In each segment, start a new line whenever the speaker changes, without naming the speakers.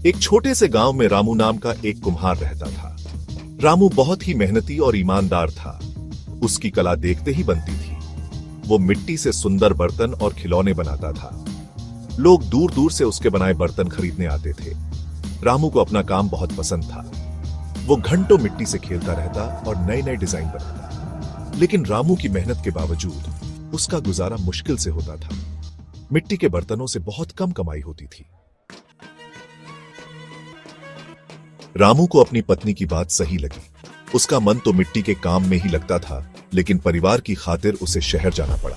एक छोटे से गांव में रामू नाम का एक कुम्हार रहता था। रामू बहुत ही मेहनती और ईमानदार था। उसकी कला देखते ही बनती थी। वो मिट्टी से सुंदर बर्तन और खिलौने बनाता था। लोग दूर दूर से उसके बनाए बर्तन खरीदने आते थे। रामू को अपना काम बहुत पसंद था। वो घंटों मिट्टी से खेलता रहता और नए नए डिजाइन बनाता। लेकिन रामू की मेहनत के बावजूद उसका गुजारा मुश्किल से होता था। मिट्टी के बर्तनों से बहुत कम कमाई होती थी। रामू को अपनी पत्नी की बात सही लगी। उसका मन तो मिट्टी के काम में ही लगता था, लेकिन परिवार की खातिर उसे शहर जाना पड़ा।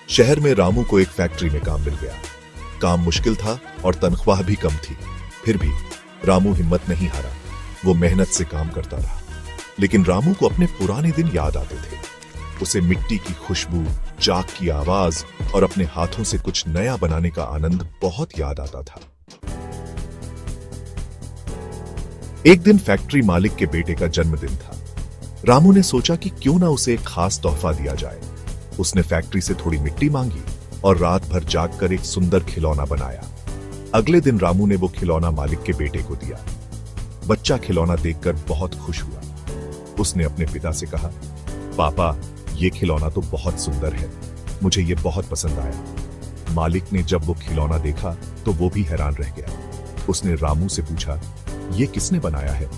शहर में रामू को एक फैक्ट्री में काम मिल गया। काम मुश्किल था और तनख्वाह भी कम थी। फिर भी रामू हिम्मत नहीं हारा। वो मेहनत से काम करता रहा। लेकिन रामू को अपने पुराने दिन याद आते थे। उसे मिट्टी की खुशबू, चाक की आवाज और अपने हाथों से कुछ नया बनाने का आनंद बहुत याद आता था। एक दिन फैक्ट्री मालिक के बेटे का जन्मदिन था। रामू ने सोचा कि क्यों ना उसे एक खास तोहफा दिया जाए। उसने फैक्ट्री से थोड़ी मिट्टी मांगी और रात भर जागकर एक सुंदर खिलौना बनाया। अगले दिन रामू ने वो खिलौना मालिक के बेटे को दिया। बच्चा खिलौना देखकर बहुत खुश हुआ। उसने अपने पिता से कहा, पापा, ये खिलौना तो बहुत सुंदर है। मुझे ये बहुत पसंद आया। मालिक ने जब वो खिलौना देखा तो वो भी हैरान रह गया। उसने रामू से पूछा, ये किसने बनाया है?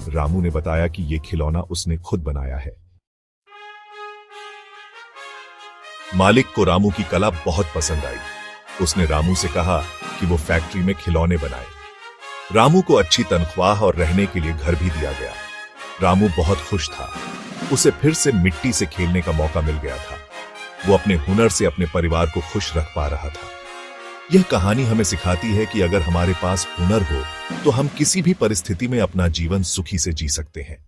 रामू ने बताया कि ये खिलौना उसने खुद बनाया है। मालिक को रामू की कला बहुत पसंद आई। उसने रामू से कहा कि वो फैक्ट्री में खिलौने बनाए। रामू को अच्छी तनख्वाह और रहने के लिए घर भी दिया गया। रामू बहुत खुश था। उसे फिर से मिट्टी से खेलने का मौका मिल गया था। वो अपने हुनर से अपने परिवार को खुश रख पा रहा था। यह कहानी हमें सिखाती है कि अगर हमारे पास हुनर हो तो हम किसी भी परिस्थिति में अपना जीवन सुखी से जी सकते हैं।